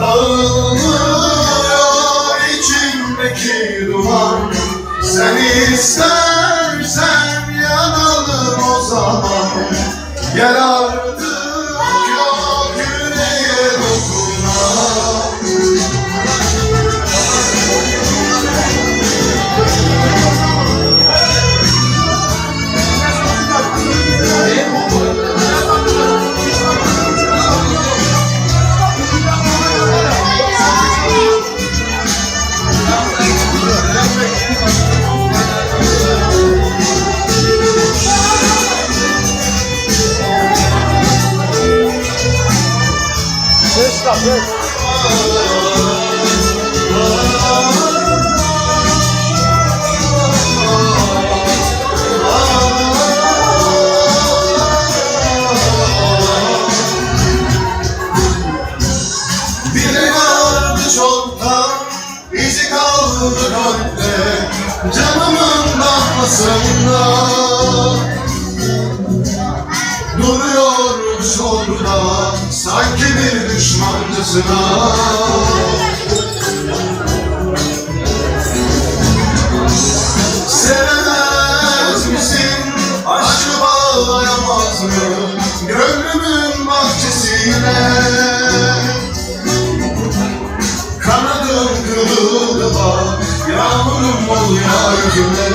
Dağılıyor içimdeki duman. Sen istersen yanalım o zaman. Gel artık yok yüreğe dokunan. Biri vardı çoktan, izi kaldı kalpte, canımın damlasında. Duruyormuş orada, sanki bir düşmancasına. Sevemez misin, aşkı bağlayamaz mı gönlümün bahçesine? Kanadım kırıldı bak, yağmurum ol yeryüzüne.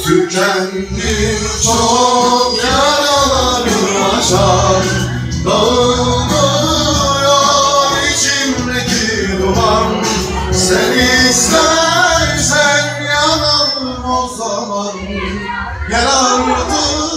Tükendim çok, yaralarım açar. Dağılıyor içimdeki duman. Sen istersen yanalım o zaman. Gel artık